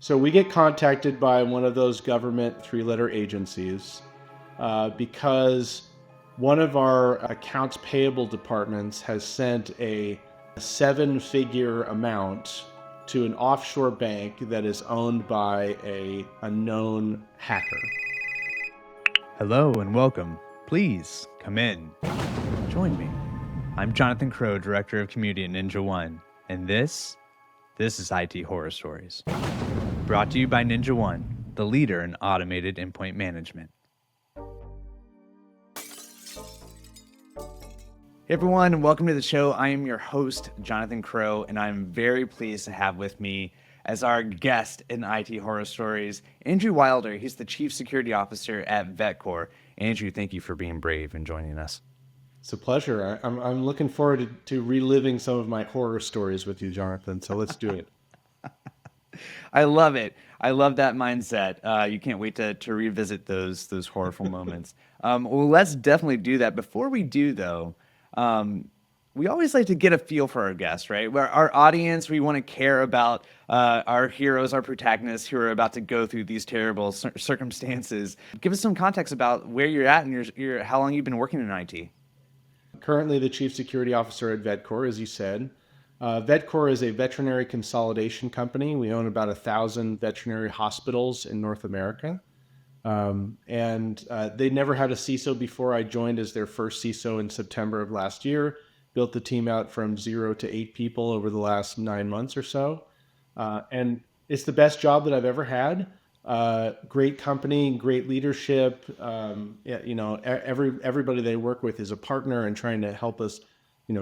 So we get contacted by one of those government three-letter agencies because one of our accounts payable departments has sent a seven-figure amount to an offshore bank that is owned by a known hacker. Hello and welcome. Please come in. Join me. I'm Jonathan Crow, Director of Community at Ninja One, and this is IT Horror Stories. Brought to you by Ninja One, the leader in automated endpoint management. Hey everyone, and welcome to the show. I am your host, Jonathan Crow, and I'm very pleased to have with me as our guest in IT Horror Stories, Andrew Wilder. He's the Chief Security Officer at Vetcor. Andrew, thank you for being brave and joining us. It's a pleasure. I'm looking forward to reliving some of my horror stories with you, Jonathan. So let's do it. I love it. I love that mindset. You can't wait to revisit those horrible moments. Well, let's definitely do that. Before we do, though, we always like to get a feel for our guests, right? Where our audience, we want to care about our heroes, our protagonists who are about to go through these terrible circumstances. Give us some context about where you're at and how long you've been working in IT. Currently the Chief Security Officer at Vetcor, as you said. Vetcor is a veterinary consolidation company. We own about 1,000 veterinary hospitals in North America. They never had a CISO before. I joined as their first CISO in September of last year, built the team out from 0 to 8 people over the last 9 months or so. And it's the best job that I've ever had. Great company, great leadership. Everybody they work with is a partner and trying to help us,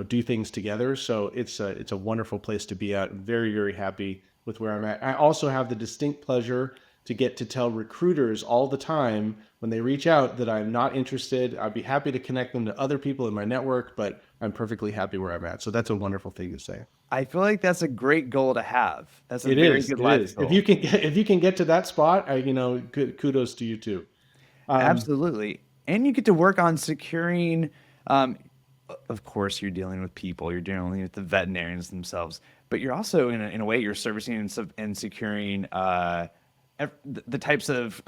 do things together. So it's a wonderful place to be at. I'm very, very happy with where I'm at. I also have the distinct pleasure to get to tell recruiters all the time when they reach out that I'm not interested. I'd be happy to connect them to other people in my network, but I'm perfectly happy where I'm at. So that's a wonderful thing to say. I feel like that's a great goal to have. That's a very good life goal. If you can get to that spot, kudos to you too. Absolutely. And you get to work on securing, of course, you're dealing with people, you're dealing with the veterinarians themselves, but you're also, in a way, you're servicing and securing the types of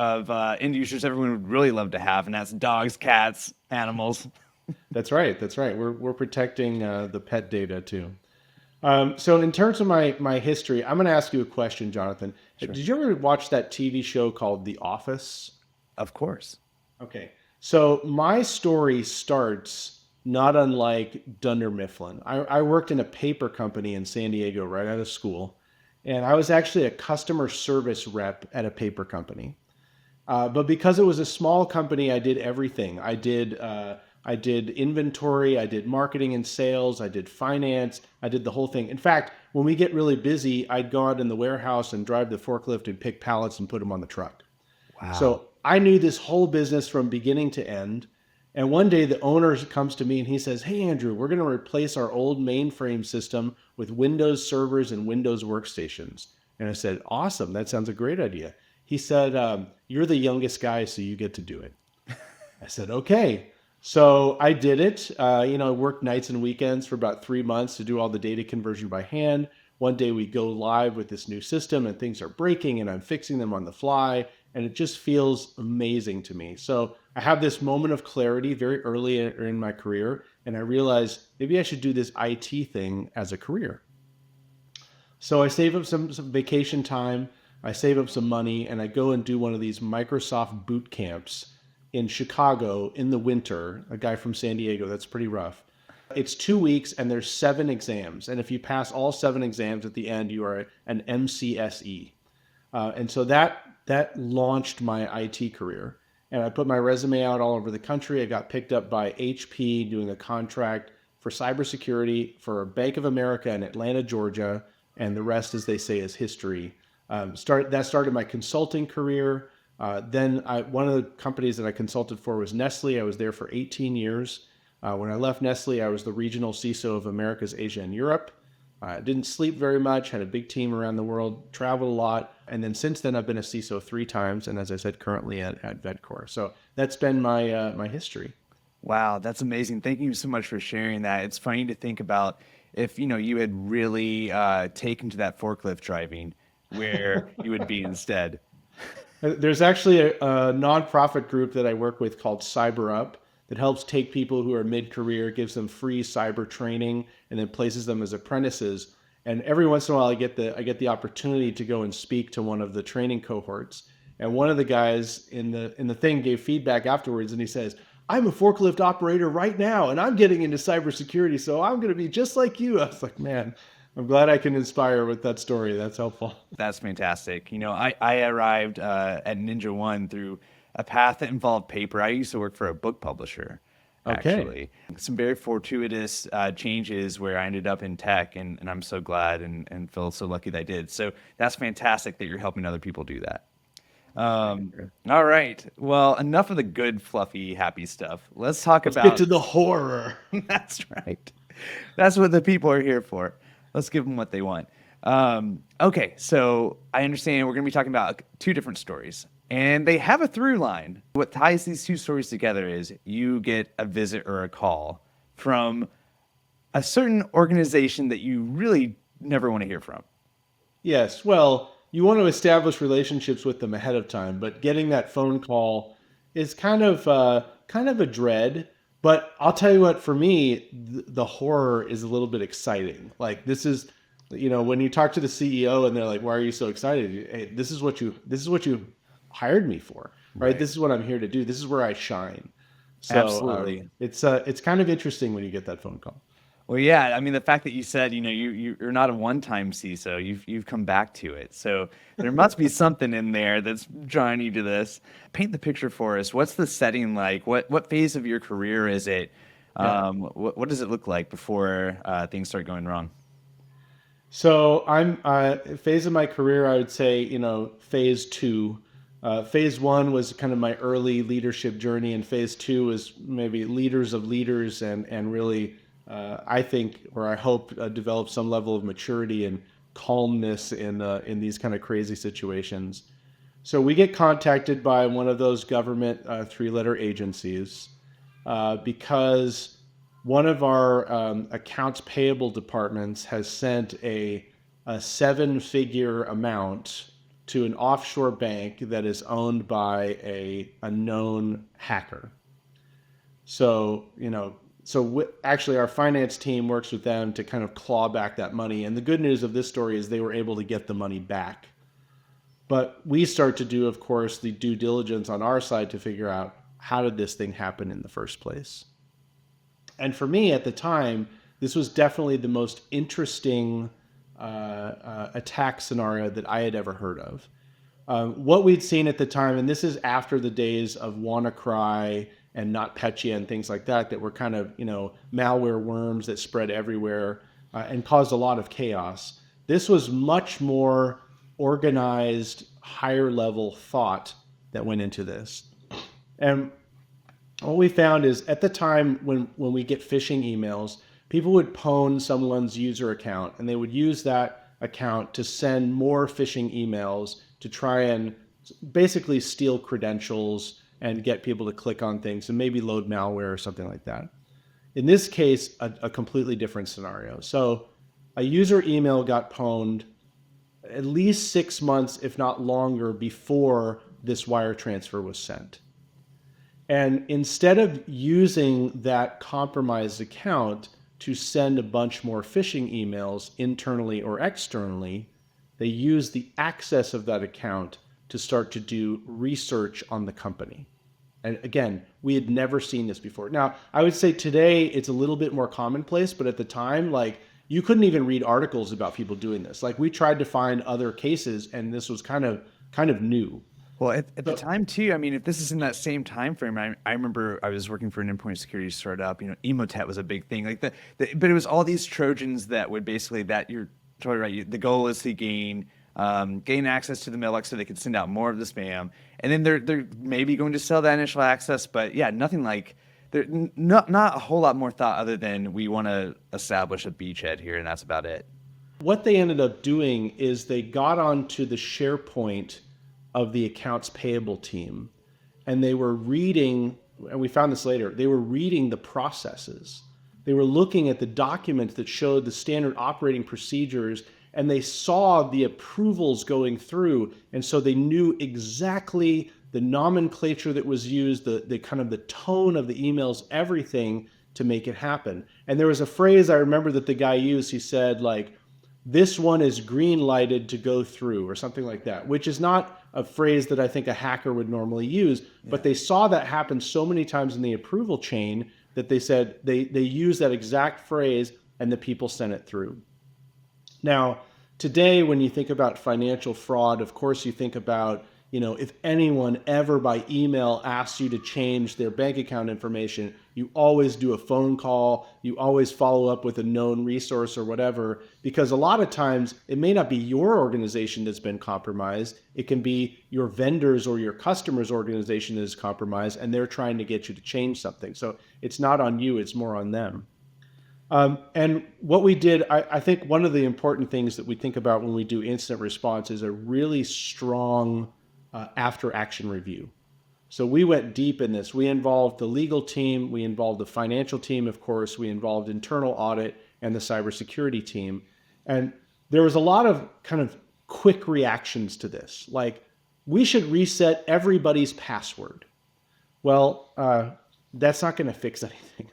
end users everyone would really love to have, and that's dogs, cats, animals. That's right. We're protecting the pet data too. So in terms of my history, I'm going to ask you a question, Jonathan. Sure. Did you ever watch that TV show called The Office? Of course. Okay. So my story starts not unlike Dunder Mifflin. I worked in a paper company in San Diego right out of school, and I was actually a customer service rep at a paper company. But because it was a small company, I did everything. I did inventory, I did marketing and sales, I did finance, I did the whole thing. In fact, when we get really busy, I'd go out in the warehouse and drive the forklift and pick pallets and put them on the truck. Wow. So I knew this whole business from beginning to end. And one day the owner comes to me and he says, "Hey, Andrew, we're going to replace our old mainframe system with Windows servers and Windows workstations." And I said, "Awesome. That sounds a great idea." He said, "You're the youngest guy, so you get to do it." I said, "Okay." So I did it. I worked nights and weekends for about 3 months to do all the data conversion by hand. One day we go live with this new system and things are breaking and I'm fixing them on the fly. And it just feels amazing to me. So I have this moment of clarity very early in my career. And I realized maybe I should do this IT thing as a career. So I save up some vacation time. I save up some money and I go and do one of these Microsoft boot camps in Chicago in the winter. A guy from San Diego, that's pretty rough. It's 2 weeks and there's 7 exams. And if you pass all 7 exams at the end, you are an MCSE. And so that launched my IT career. And I put my resume out all over the country. I got picked up by HP doing a contract for cybersecurity for Bank of America in Atlanta, Georgia. And the rest, as they say, is history. That started my consulting career. Then one of the companies that I consulted for was Nestle. I was there for 18 years. When I left Nestle, I was the regional CISO of Americas, Asia, and Europe. Didn't sleep very much, had a big team around the world, traveled a lot. And then since then, I've been a CISO 3 times. And as I said, currently at Vetcor. So that's been my history. Wow, that's amazing. Thank you so much for sharing that. It's funny to think about if, you had really taken to that forklift driving where you would be instead. There's actually a nonprofit group that I work with called Cyber Up that helps take people who are mid-career, gives them free cyber training, and then places them as apprentices. And every once in a while, I get the opportunity to go and speak to one of the training cohorts. And one of the guys in the thing gave feedback afterwards, and he says, "I'm a forklift operator right now, and I'm getting into cybersecurity, so I'm going to be just like you." I was like, man, I'm glad I can inspire with that story. That's helpful. That's fantastic. I arrived at Ninja One through a path that involved paper. I used to work for a book publisher, Okay. actually. Some very fortuitous changes where I ended up in tech, and I'm so glad and feel so lucky that I did. So that's fantastic that you're helping other people do that. All right. Well, enough of the good, fluffy, happy stuff. Let's talk Let's get about to the horror. That's right. That's what the people are here for. Let's give them what they want. Okay, so I understand we're going to be talking about two different stories, and they have a through line. What ties these two stories together is you get a visit or a call from a certain organization that you really never want to hear from. Yes. Well, you want to establish relationships with them ahead of time, but getting that phone call is kind of a dread. But I'll tell you what, for me, the horror is a little bit exciting. Like this is, when you talk to the CEO and they're like, "Why are you so excited?" Hey, this is what you hired me for, right? Right. This is what I'm here to do. This is where I shine. So Absolutely. it's kind of interesting when you get that phone call. Well, yeah, I mean the fact that you said, you're not a one-time CISO, you've come back to it. So there must be something in there that's drawing you to this. Paint the picture for us. What's the setting like? What phase of your career is it? Yeah. What does it look like before things start going wrong? So I'm phase of my career. I would say phase two. Phase one was kind of my early leadership journey, and phase two was maybe leaders of leaders, and really I think or I hope develop some level of maturity and calmness in these kind of crazy situations. So we get contacted by one of those government three-letter agencies because one of our accounts payable departments has sent a seven-figure amount to an offshore bank that is owned by a known hacker. So, actually, our finance team works with them to kind of claw back that money. And the good news of this story is they were able to get the money back. But we start to do, of course, the due diligence on our side to figure out how did this thing happen in the first place. And for me at the time, this was definitely the most interesting attack scenario that I had ever heard of. What we'd seen at the time, and this is after the days of WannaCry and NotPetya and things like that, that were kind of malware worms that spread everywhere and caused a lot of chaos. This was much more organized, higher level thought that went into this. And what we found is at the time when we get phishing emails, people would pwn someone's user account and they would use that account to send more phishing emails to try and basically steal credentials and get people to click on things and maybe load malware or something like that. In this case, a completely different scenario. So a user email got pwned at least 6 months, if not longer, before this wire transfer was sent. And instead of using that compromised account to send a bunch more phishing emails internally or externally, they used the access of that account to start to do research on the company. And again, we had never seen this before. Now, I would say today it's a little bit more commonplace, but at the time, like you couldn't even read articles about people doing this. Like we tried to find other cases, and this was kind of new. Well, at the So time too, I mean, if this is in that same time frame, I remember I was working for an endpoint security startup. Emotet was a big thing, like but it was all these Trojans that would basically that you're totally right. The goal is to gain access to the mailbox so they could send out more of the spam, and then they're maybe going to sell that initial access, but yeah, nothing like there, not a whole lot more thought other than we want to establish a beachhead here, and that's about it. what they ended up doing is they got onto the SharePoint of the accounts payable team and they were reading, and we found this later, they were reading the processes. They were looking at the documents that showed the standard operating procedures and they saw the approvals going through. And so they knew exactly the nomenclature that was used, the kind of the tone of the emails, everything to make it happen. And there was a phrase I remember that the guy used. He said, like, this one is green lighted to go through, or something like that, which is not a phrase that I think a hacker would normally use. But they saw that happen so many times in the approval chain that they said they used that exact phrase and the people sent it through. Now, today, when you think about financial fraud, of course, you think about, if anyone ever by email asks you to change their bank account information, you always do a phone call, you always follow up with a known resource or whatever, because a lot of times it may not be your organization that's been compromised. It can be your vendors or your customers' organization that is compromised, and they're trying to get you to change something. So it's not on you, it's more on them. And what we did, I think one of the important things that we think about when we do incident response is a really strong after action review. So we went deep in this. We involved the legal team, we involved the financial team, of course, we involved internal audit and the cybersecurity team. And there was a lot of kind of quick reactions to this, like, we should reset everybody's password. Well, that's not going to fix anything.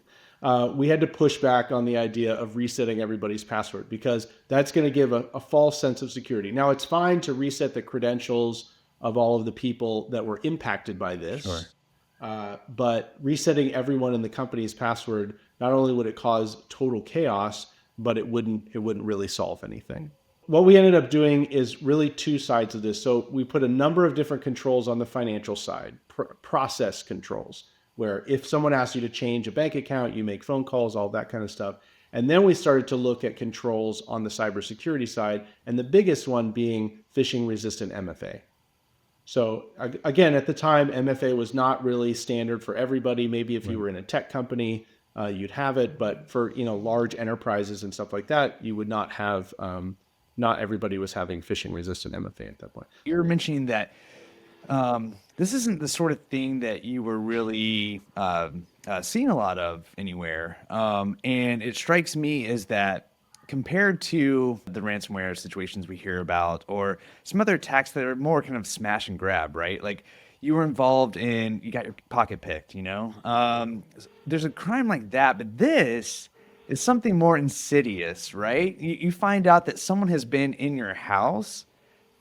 We had to push back on the idea of resetting everybody's password, because that's going to give a false sense of security. Now, it's fine to reset the credentials of all of the people that were impacted by this. Sure. But resetting everyone in the company's password, not only would it cause total chaos, but it wouldn't really solve anything. What we ended up doing is really two sides of this. So we put a number of different controls on the financial side, process controls, where if someone asks you to change a bank account, you make phone calls, all that kind of stuff. And then we started to look at controls on the cybersecurity side, and the biggest one being phishing resistant MFA. So again, at the time, MFA was not really standard for everybody. Maybe if you were in a tech company, you'd have it, but for large enterprises and stuff like that, you would not have. Not everybody was having phishing resistant MFA at that point. You were mentioning that this isn't the sort of thing that you were really seeing a lot of anywhere, and it strikes me as that, compared to the ransomware situations we hear about, or some other attacks that are more kind of smash and grab, right? Like, you were involved in, you got your pocket picked, there's a crime like that, but this is something more insidious, right? You find out that someone has been in your house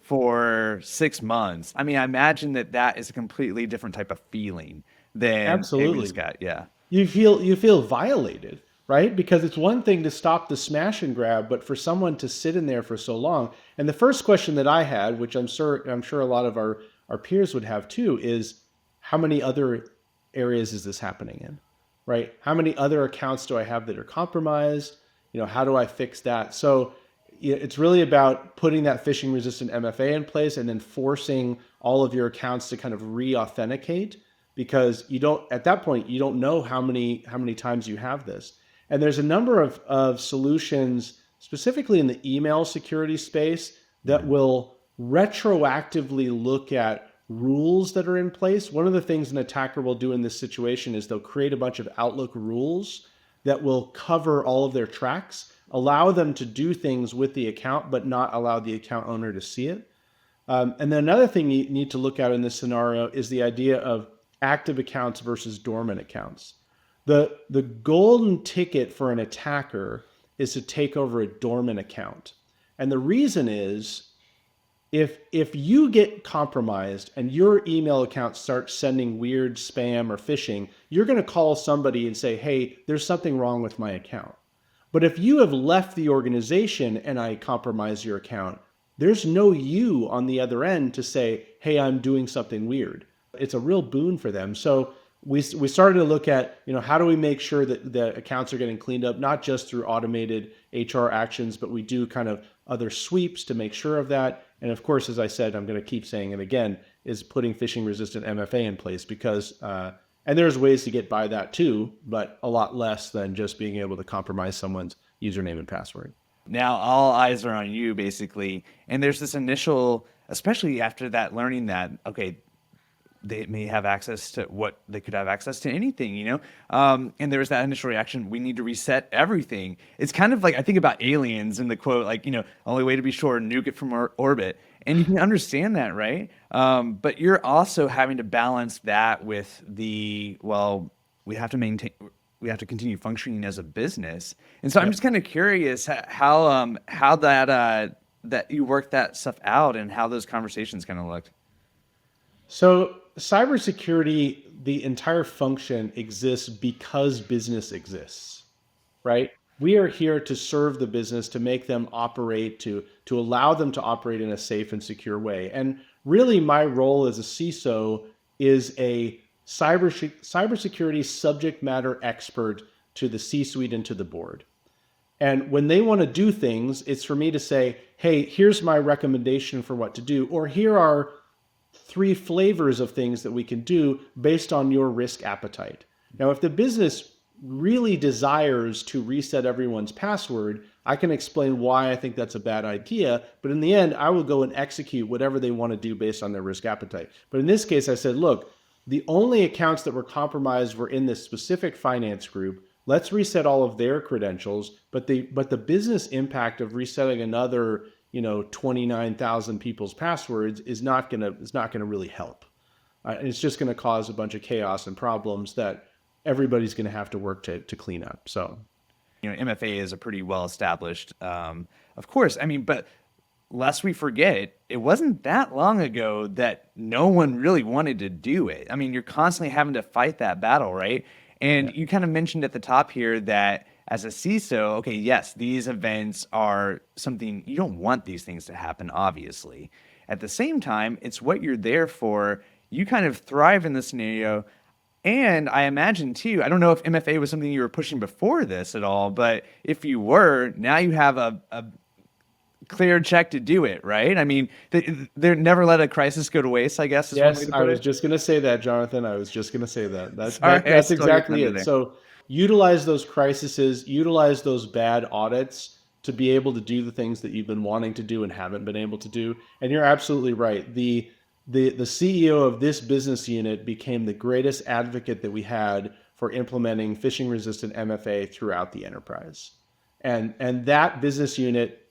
for 6 months. I mean, I imagine that is a completely different type of feeling than Absolutely. we just got. Yeah. You feel violated, right? Because it's one thing to stop the smash and grab, but for someone to sit in there for so long. And the first question that I had, which I'm sure a lot of our peers would have too, is how many other areas is this happening in, right? How many other accounts do I have that are compromised? How do I fix that? So it's really about putting that phishing resistant MFA in place and then forcing all of your accounts to kind of re-authenticate, because at that point, you don't know how many times you have this. And there's a number of solutions, specifically in the email security space, that will retroactively look at rules that are in place. One of the things an attacker will do in this situation is they'll create a bunch of Outlook rules that will cover all of their tracks, allow them to do things with the account, but not allow the account owner to see it. And then another thing you need to look at in this scenario is the idea of active accounts versus dormant accounts. The golden ticket for an attacker is to take over a dormant account. And the reason is, if you get compromised and your email account starts sending weird spam or phishing, you're going to call somebody and say, hey, there's something wrong with my account. But if you have left the organization and I compromise your account, there's no you on the other end to say, hey, I'm doing something weird. It's a real boon for them. So we started to look at, how do we make sure that the accounts are getting cleaned up, not just through automated HR actions, but we do kind of other sweeps to make sure of that. And of course, as I said, I'm going to keep saying it again, is putting phishing resistant MFA in place, because, and there's ways to get by that too, but a lot less than just being able to compromise someone's username and password. Now all eyes are on you, basically. And there's this initial, especially after that, learning that, okay, they may have access to what they could have access to anything, you know? And there was that initial reaction, we need to reset everything. It's kind of like, I think about aliens and the quote, like, you know, only way to be sure, nuke it from our orbit. And you can understand that, right? But you're also having to balance that with well, we have to maintain, we have to continue functioning as a business. And so I'm Yep. just kind of curious how that, that you worked that stuff out and how those conversations kind of looked. So cybersecurity, the entire function exists because business exists, right? We are here to serve the business, to make them operate, to allow them to operate in a safe and secure way. And really, my role as a CISO is a cybersecurity subject matter expert to the C-suite and to the board. And when they want to do things, it's for me to say, hey, here's my recommendation for what to do, or here are three flavors of things that we can do based on your risk appetite. Now, if the business really desires to reset everyone's password, I can explain why I think that's a bad idea. But in the end, I will go and execute whatever they want to do based on their risk appetite. But in this case, I said, look, the only accounts that were compromised were in this specific finance group. Let's reset all of their credentials, but the business impact of resetting another 29,000 people's passwords is not gonna really help. It's just gonna cause a bunch of chaos and problems that everybody's gonna have to work to clean up. So, You know, MFA is a pretty well established, of course. I mean, but lest we forget, it wasn't that long ago that no one really wanted to do it. I mean, you're constantly having to fight that battle, right? yeah. And you kind of mentioned at the top here that as a CISO, okay, yes, these events are something you don't want these things to happen, obviously. At the same time, it's what you're there for. You kind of thrive in the scenario. And I imagine too, I don't know if MFA was something you were pushing before this at all, but if you were, now you have a clear check to do it, right? I mean, they're never let a crisis go to waste, I guess is one way Yes, to I put was it. just going to say that, Jonathan. I was just going to say that. Sorry, I That's stole your exactly thunder it. there. So utilize those crises, utilize those bad audits to be able to do the things that you've been wanting to do and haven't been able to do. And you're absolutely right. The CEO of this business unit became the greatest advocate that we had for implementing phishing resistant MFA throughout the enterprise. And that business unit,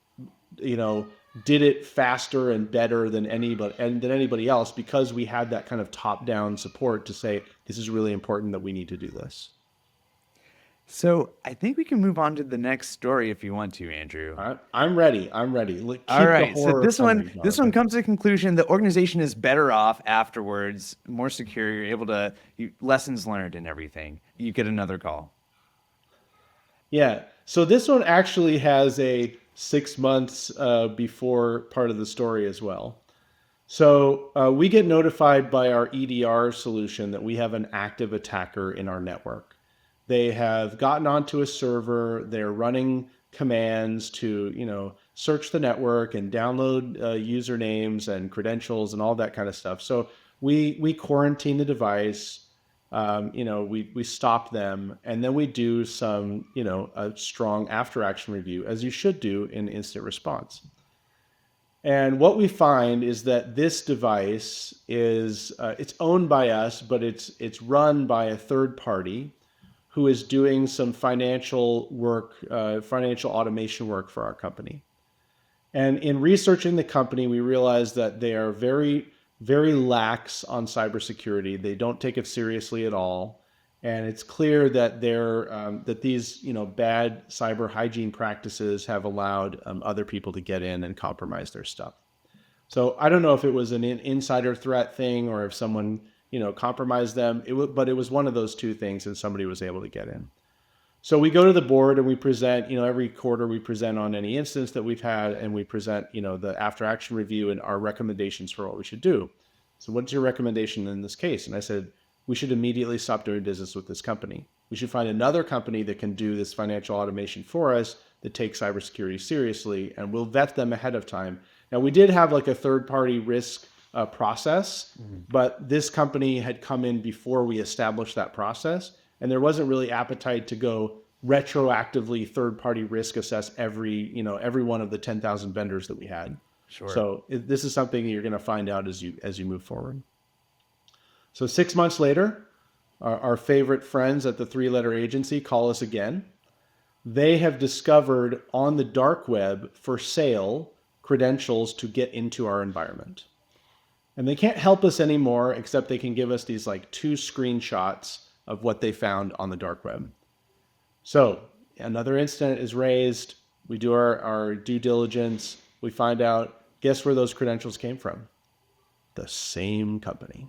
you know, did it faster and better than anybody else because we had that kind of top down support to say this is really important that we need to do this. So I think we can move on to the next story if you want to, Andrew. All right, I'm ready. I'm ready. All Keep the right. So horror coming, this one Jonathan. comes to the conclusion the organization is better off afterwards, more secure. You're able to lessons learned and everything. You get another call. Yeah. So this one actually has a 6 months before part of the story as well. So we get notified by our EDR solution that we have an active attacker in our network. They have gotten onto a server. They're running commands to, search the network and download usernames and credentials and all that kind of stuff. So we quarantine the device. We stop them, and then we do some, a strong after action review, as you should do in instant response. And what we find is that this device is it's owned by us, but it's run by a third party who is doing some financial work, financial automation work for our company. And in researching the company, we realized that they are very, very lax on cybersecurity. They don't take it seriously at all. And it's clear that that these bad cyber hygiene practices have allowed other people to get in and compromise their stuff. So I don't know if it was an insider threat thing or if someone compromised them. But it was one of those two things, and somebody was able to get in. So we go to the board and we present, every quarter we present on any instance that we've had, and we present, the after action review and our recommendations for what we should do. So what's your recommendation in this case? And I said, we should immediately stop doing business with this company. We should find another company that can do this financial automation for us that takes cybersecurity seriously, and we'll vet them ahead of time. Now, we did have like a third party risk process, but this company had come in before we established that process. And there wasn't really appetite to go retroactively third-party risk assess every one of the 10,000 vendors that we had. Sure. So this is something you're going to find out as you move forward. So 6 months later, our favorite friends at the three-letter agency call us again. They have discovered on the dark web for sale credentials to get into our environment. And they can't help us anymore, except they can give us these like 2 screenshots of what they found on the dark web. So another incident is raised. We do our due diligence. We find out, guess where those credentials came from? The same company.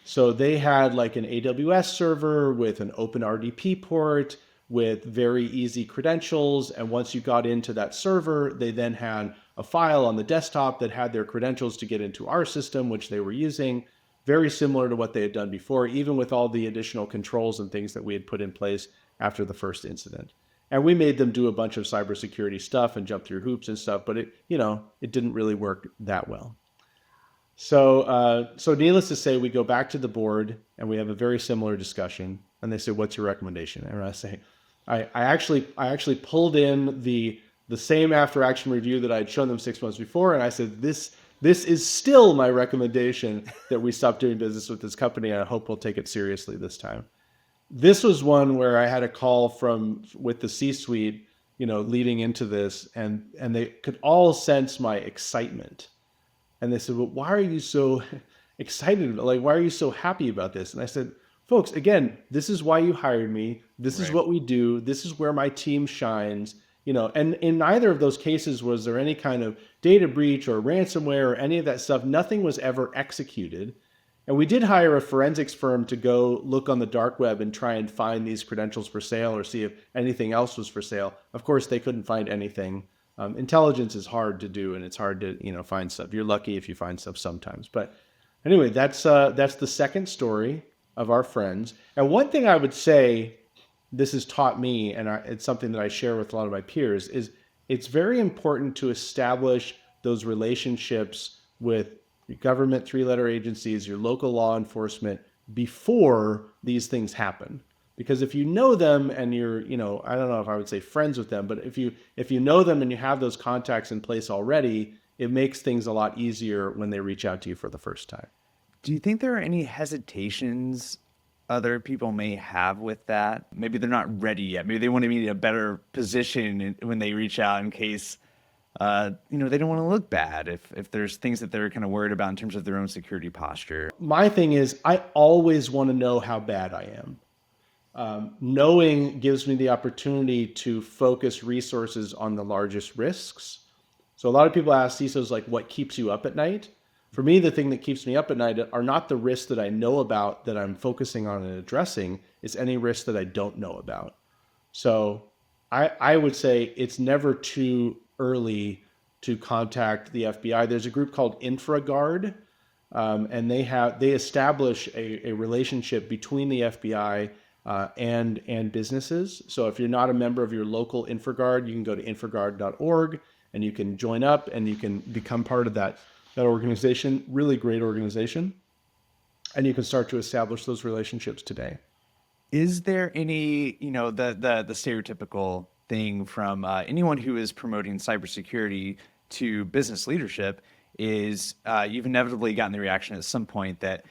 So they had like an AWS server with an open RDP port with very easy credentials. And once you got into that server, they then had a file on the desktop that had their credentials to get into our system, which they were using, very similar to what they had done before, even with all the additional controls and things that we had put in place after the first incident. And we made them do a bunch of cybersecurity stuff and jump through hoops and stuff, but it didn't really work that well. So needless to say, we go back to the board and we have a very similar discussion. And they say, "What's your recommendation?" And I say, I actually pulled in the same after action review that I had shown them 6 months before, and I said, "This is still my recommendation that we stop doing business with this company, and I hope we'll take it seriously this time." This was one where I had a call with the C-suite, leading into this, and they could all sense my excitement. And they said, "Well, why are you so excited? Like, why are you so happy about this?" And I said, "Folks, again, this is why you hired me. This is what we do. This is where my team shines." And in neither of those cases was there any kind of data breach or ransomware or any of that stuff. Nothing was ever executed. And we did hire a forensics firm to go look on the dark web and try and find these credentials for sale or see if anything else was for sale. Of course, they couldn't find anything. Intelligence is hard to do, and it's hard to find stuff. You're lucky if you find stuff sometimes. But anyway, that's the second story of our friends. And one thing I would say this has taught me, and it's something that I share with a lot of my peers, is it's very important to establish those relationships with your government three-letter agencies, your local law enforcement, before these things happen. Because if you know them and you're, I don't know if I would say friends with them, but if you know them and you have those contacts in place already, it makes things a lot easier when they reach out to you for the first time. Do you think there are any hesitations other people may have with that? Maybe they're not ready yet. Maybe they want to be in a better position when they reach out in case, they don't want to look bad if there's things that they're kind of worried about in terms of their own security posture. My thing is, I always want to know how bad I am. Knowing gives me the opportunity to focus resources on the largest risks. So a lot of people ask CISOs, like, what keeps you up at night? For me, the thing that keeps me up at night are not the risks that I know about that I'm focusing on and addressing. It's any risks that I don't know about. So I would say it's never too early to contact the FBI. There's a group called InfraGard, and they establish a relationship between the FBI and businesses. So if you're not a member of your local InfraGard, you can go to infraguard.org and you can join up and you can become part of that organization. Really great organization. And you can start to establish those relationships today. Is there any, the stereotypical thing from anyone who is promoting cybersecurity to business leadership is you've inevitably gotten the reaction at some point that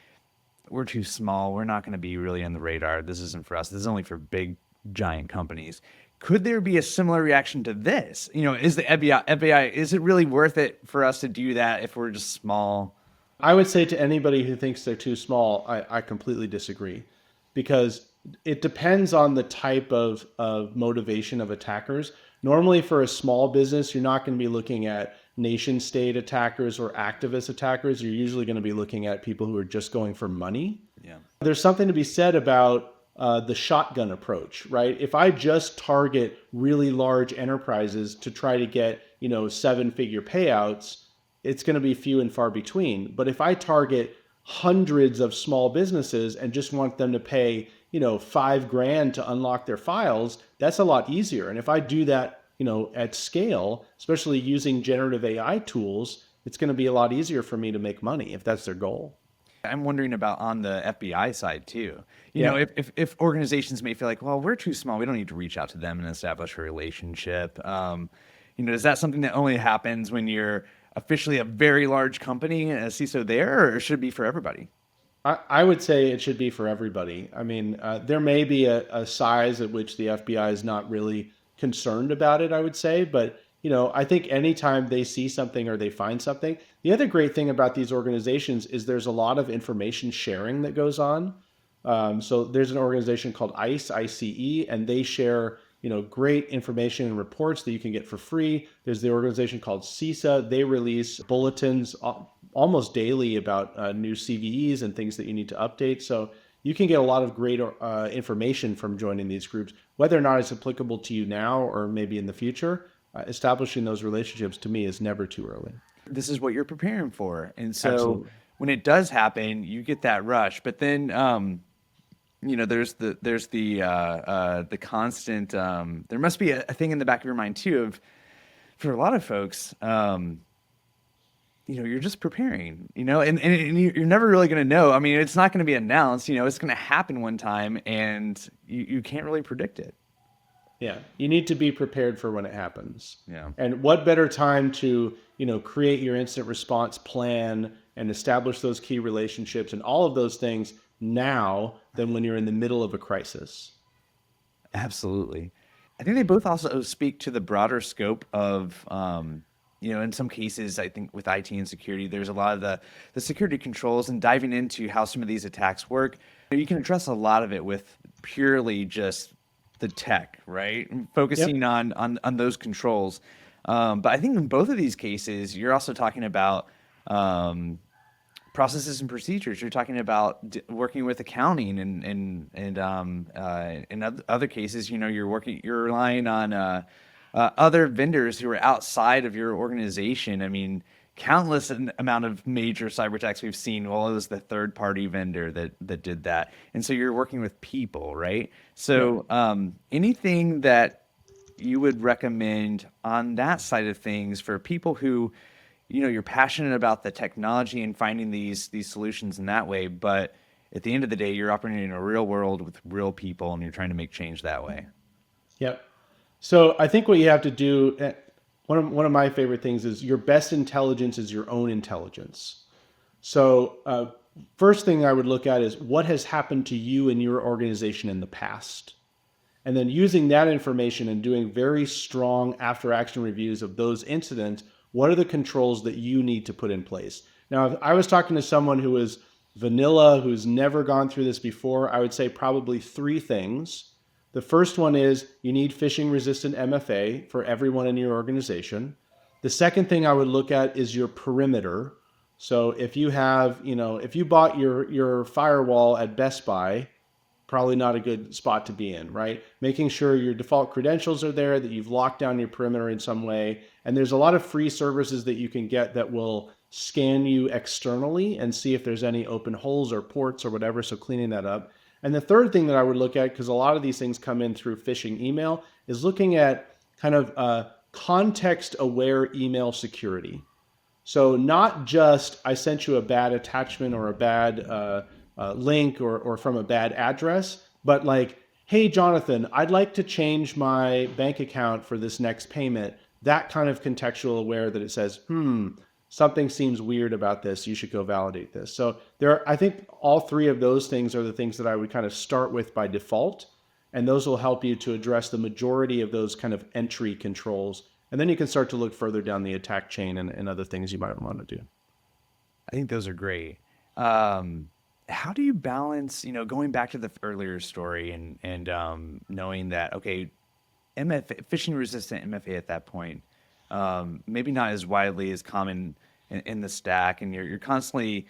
we're too small. We're not going to be really on the radar. This isn't for us. This is only for big, giant companies. Could there be a similar reaction to this? Is the FBI, is it really worth it for us to do that if we're just small? I would say to anybody who thinks they're too small, I completely disagree, because it depends on the type of motivation of attackers. Normally for a small business, you're not going to be looking at nation state attackers or activist attackers. You're usually going to be looking at people who are just going for money. Yeah. There's something to be said about the shotgun approach, right? If I just target really large enterprises to try to get, 7-figure payouts, it's going to be few and far between. But if I target hundreds of small businesses and just want them to pay, $5,000 to unlock their files, that's a lot easier. And if I do that, at scale, especially using generative AI tools, it's going to be a lot easier for me to make money if that's their goal. I'm wondering about on the FBI side too. If organizations may feel like, well, we're too small, we don't need to reach out to them and establish a relationship. Is that something that only happens when you're officially a very large company, a CISO there, or should it be for everybody? I would say it should be for everybody. I mean, there may be a size at which the FBI is not really concerned about it, I would say, but I think anytime they see something or they find something, the other great thing about these organizations is there's a lot of information sharing that goes on. So there's an organization called ICE, and they share great information and reports that you can get for free. There's the organization called CISA. They release bulletins almost daily about new CVEs and things that you need to update. So you can get a lot of great information from joining these groups, whether or not it's applicable to you now or maybe in the future. Establishing those relationships to me is never too early. This is what you're preparing for. And so Absolutely. when it does happen, you get that rush. But then, the constant. There must be a thing in the back of your mind too of for a lot of folks. You're just preparing. And you're never really going to know. I mean, it's not going to be announced. It's going to happen one time, and you can't really predict it. Yeah, you need to be prepared for when it happens. Yeah. And what better time to, create your instant response plan and establish those key relationships and all of those things now than when you're in the middle of a crisis. Absolutely. I think they both also speak to the broader scope of, in some cases, I think with IT and security, there's a lot of the security controls and diving into how some of these attacks work. You can address a lot of it with purely just the tech, right? And Yep. focusing on those controls. But I think in both of these cases, you're also talking about processes and procedures. You're talking about working with accounting and in other cases, you're relying on other vendors who are outside of your organization. I mean, countless amount of major cyber attacks we've seen. Well, it was the third party vendor that did that, and so you're working with people, right? Yep. So anything that you would recommend on that side of things for people who you're passionate about the technology and finding these solutions in that way, but at the end of the day you're operating in a real world with real people and you're trying to make change that way. Yep. So I think what you have to do, one of my favorite things is your best intelligence is your own intelligence. So first thing I would look at is what has happened to you and your organization in the past. And then using that information and doing very strong after action reviews of those incidents, what are the controls that you need to put in place? Now, if I was talking to someone who is vanilla, who's never gone through this before, I would say probably three things. The first one is you need phishing resistant MFA for everyone in your organization. The second thing I would look at is your perimeter. So if you have, if you bought your firewall at Best Buy, probably not a good spot to be in, right? Making sure your default credentials are there, that you've locked down your perimeter in some way. And there's a lot of free services that you can get that will scan you externally and see if there's any open holes or ports or whatever. So cleaning that up. And the third thing that I would look at, because a lot of these things come in through phishing email, is looking at kind of context aware email security. So not just I sent you a bad attachment or a bad link or from a bad address, but like, hey, Jonathan, I'd like to change my bank account for this next payment. That kind of contextual aware that it says, something seems weird about this. You should go validate this. So I think all three of those things are the things that I would kind of start with by default. And those will help you to address the majority of those kind of entry controls. And then you can start to look further down the attack chain and other things you might want to do. I think those are great. How do you balance, going back to the earlier story and knowing that, okay, MFA, phishing resistant MFA at that point, maybe not as widely as common in the stack, and you're constantly,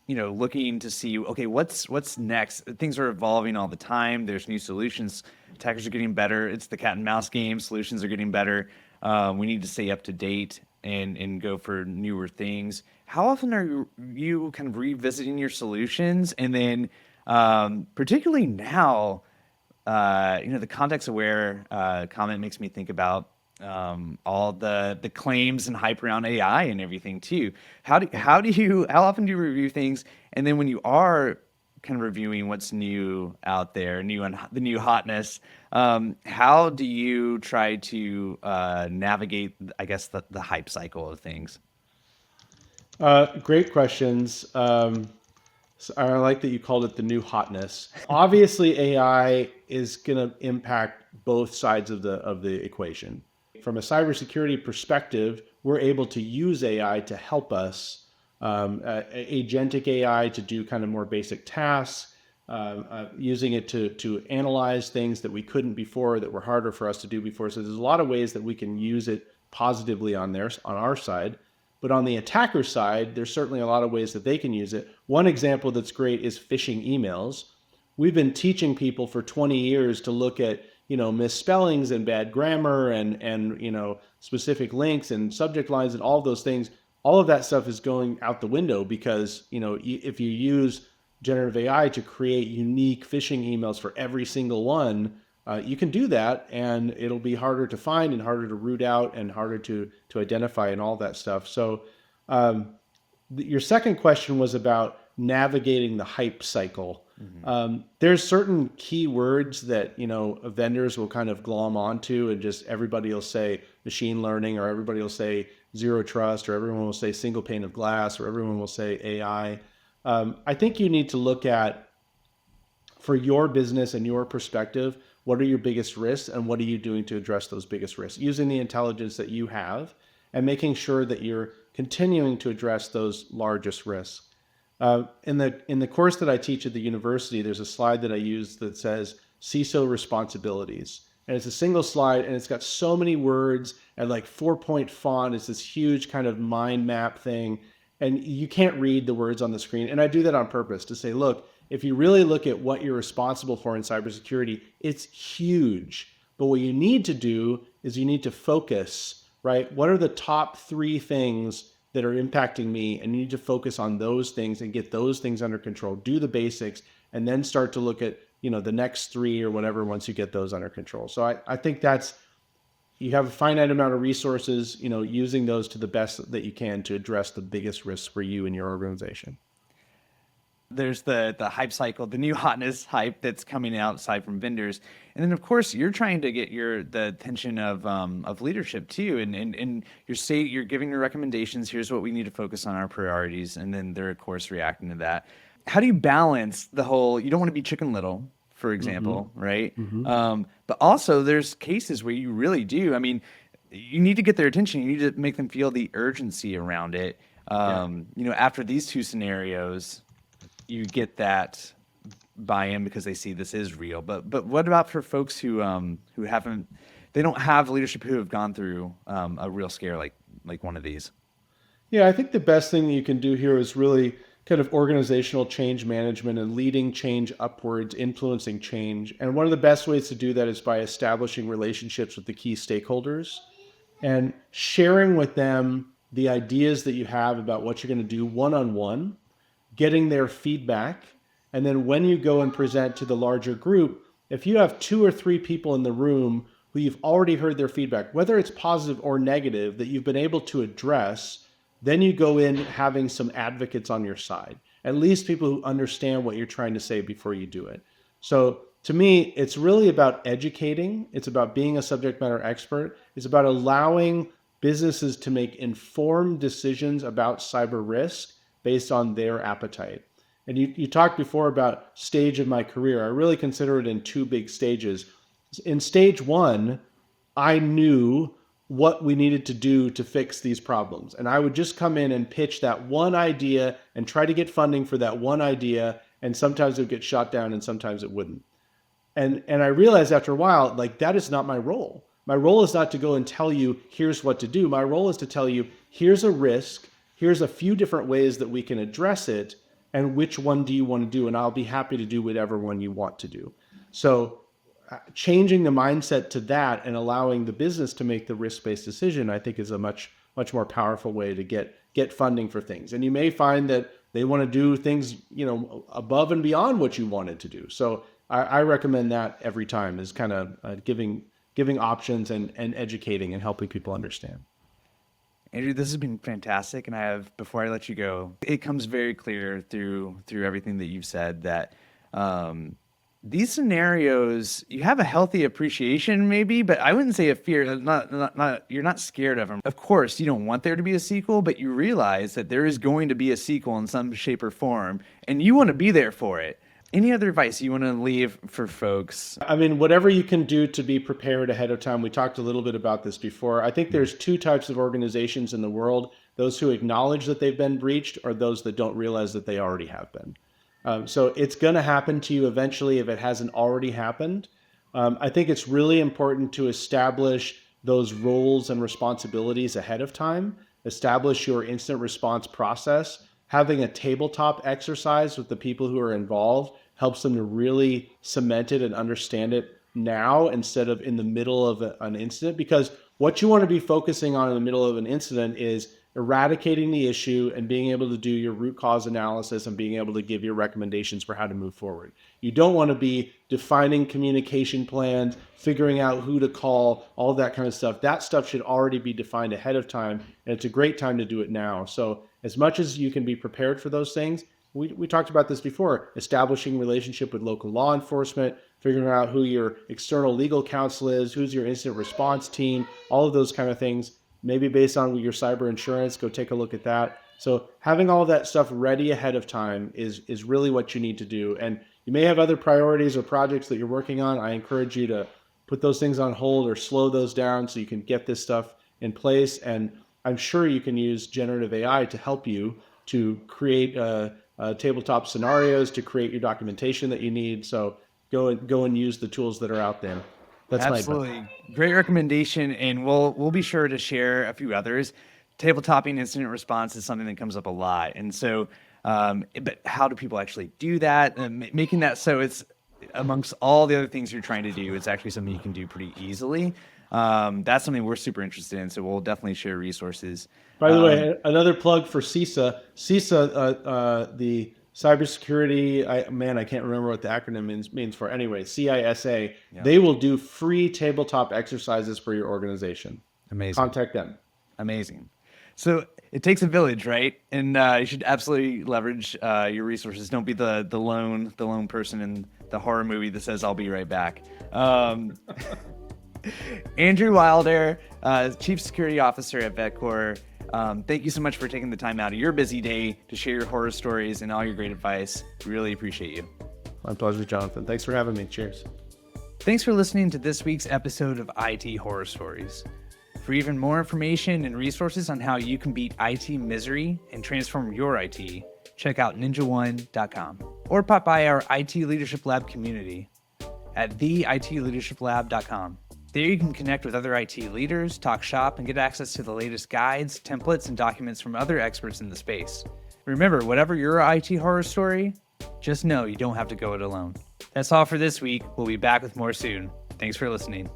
looking to see, okay, what's next? Things are evolving all the time. There's new solutions. Attackers are getting better. It's the cat and mouse game. Solutions are getting better. We need to stay up to date and go for newer things. How often are you kind of revisiting your solutions? And then, particularly now, the context aware comment makes me think about all the claims and hype around AI and everything too. How often do you review things? And then when you are kind of reviewing what's new out there, the new hotness, how do you try to navigate, I guess, the hype cycle of things? Great questions. So I like that you called it the new hotness. Obviously, AI is going to impact both sides of the equation. From a cybersecurity perspective, we're able to use AI to help us, agentic AI to do kind of more basic tasks, using it to analyze things that we couldn't before, that were harder for us to do before. So there's a lot of ways that we can use it positively on our side. But on the attacker side, there's certainly a lot of ways that they can use it. One example that's great is phishing emails. We've been teaching people for 20 years to look at, misspellings and bad grammar and specific links and subject lines and all of those things. All of that stuff is going out the window because, if you use generative AI to create unique phishing emails for every single one, you can do that, and it'll be harder to find and harder to root out and harder to identify and all that stuff. So, your second question was about navigating the hype cycle. There's certain keywords that vendors will kind of glom onto, and just everybody will say machine learning, or everybody will say zero trust, or everyone will say single pane of glass, or everyone will say AI. I think you need to look at, for your business and your perspective, what are your biggest risks and what are you doing to address those biggest risks using the intelligence that you have, and making sure that you're continuing to address those largest risks. In the course that I teach at the university, there's a slide that I use that says CISO responsibilities. And it's a single slide, and it's got so many words and like 4-point font. It's this huge kind of mind map thing. And you can't read the words on the screen. And I do that on purpose to say, look, if you really look at what you're responsible for in cybersecurity, it's huge. But what you need to do is you need to focus, right? What are the top 3 things that are impacting me? And you need to focus on those things and get those things under control. Do the basics, and then start to look at, the next 3 or whatever once you get those under control. So I think you have a finite amount of resources, using those to the best that you can to address the biggest risks for you and your organization. There's the hype cycle, the new hotness hype that's coming outside from vendors, and then of course you're trying to get the attention of leadership too, and you're giving your recommendations. Here's what we need to focus on, our priorities, and then they're of course reacting to that. How do you balance the whole? You don't want to be Chicken Little, for example, right? But also there's cases where you really do. I mean, you need to get their attention. You need to make them feel the urgency around it. After these 2 scenarios, you get that buy-in because they see this is real. But what about for folks who they don't have leadership who have gone through a real scare like one of these? Yeah, I think the best thing that you can do here is really kind of organizational change management and leading change upwards, influencing change. And one of the best ways to do that is by establishing relationships with the key stakeholders and sharing with them the ideas that you have about what you're going to do one-on-one, getting their feedback. And then when you go and present to the larger group, if you have 2 or 3 people in the room who you've already heard their feedback, whether it's positive or negative, that you've been able to address, then you go in having some advocates on your side, at least people who understand what you're trying to say before you do it. So to me, it's really about educating. It's about being a subject matter expert. It's about allowing businesses to make informed decisions about cyber risk based on their appetite. And you talked before about stage of my career. I really consider it in 2 big stages. In stage 1, I knew what we needed to do to fix these problems. And I would just come in and pitch that one idea and try to get funding for that one idea. And sometimes it would get shot down and sometimes it wouldn't. And I realized after a while, like, that is not my role. My role is not to go and tell you, here's what to do. My role is to tell you, here's a risk. Here's a few different ways that we can address it, and which one do you want to do? And I'll be happy to do whatever one you want to do. So changing the mindset to that and allowing the business to make the risk-based decision, I think, is a much more powerful way to get funding for things. And you may find that they want to do things, above and beyond what you wanted to do. So I recommend that every time, is kind of giving options and educating and helping people understand. Andrew, this has been fantastic, and before I let you go, it comes very clear through everything that you've said that these scenarios, you have a healthy appreciation maybe, but I wouldn't say a fear. You're not scared of them. Of course, you don't want there to be a sequel, but you realize that there is going to be a sequel in some shape or form, and you want to be there for it. Any other advice you want to leave for folks? I mean, whatever you can do to be prepared ahead of time. We talked a little bit about this before. I think there's two types of organizations in the world: those who acknowledge that they've been breached, or those that don't realize that they already have been. So it's going to happen to you eventually if it hasn't already happened. I think it's really important to establish those roles and responsibilities ahead of time, establish your incident response process. Having a tabletop exercise with the people who are involved helps them to really cement it and understand it now instead of in the middle of an incident. Because what you want to be focusing on in the middle of an incident is eradicating the issue and being able to do your root cause analysis and being able to give your recommendations for how to move forward. You don't want to be defining communication plans, figuring out who to call, all that kind of stuff. That stuff should already be defined ahead of time, and it's a great time to do it now. So as much as you can be prepared for those things, we talked about this before, establishing relationship with local law enforcement, figuring out who your external legal counsel is, who's your incident response team, all of those kind of things. Maybe based on your cyber insurance, go take a look at that. So having all of that stuff ready ahead of time is really what you need to do. And you may have other priorities or projects that you're working on. I encourage you to put those things on hold or slow those down so you can get this stuff in place. And I'm sure you can use generative AI to help you to create tabletop scenarios, to create your documentation that you need. So go and use the tools that are out there. That's Absolutely. Great recommendation. And we'll be sure to share a few others. Tabletopping incident response is something that comes up a lot. And so, but how do people actually do that? And making that so it's amongst all the other things you're trying to do, it's actually something you can do pretty easily. That's something we're super interested in. So we'll definitely share resources. By the way, another plug for CISA. CISA, the cybersecurity, I can't remember what the acronym means for. Anyway, CISA, they will do free tabletop exercises for your organization. Amazing. Contact them. Amazing. So it takes a village, right? And you should absolutely leverage your resources. Don't be the lone person in the horror movie that says, "I'll be right back." Andrew Wilder, Chief Security Officer at Vetcor. Thank you so much for taking the time out of your busy day to share your horror stories and all your great advice. Really appreciate you. My pleasure, Jonathan. Thanks for having me. Cheers. Thanks for listening to this week's episode of IT Horror Stories. For even more information and resources on how you can beat IT misery and transform your IT, check out ninja1.com or pop by our IT Leadership Lab community at theitleadershiplab.com. There you can connect with other IT leaders, talk shop, and get access to the latest guides, templates, and documents from other experts in the space. Remember, whatever your IT horror story, just know you don't have to go it alone. That's all for this week. We'll be back with more soon. Thanks for listening.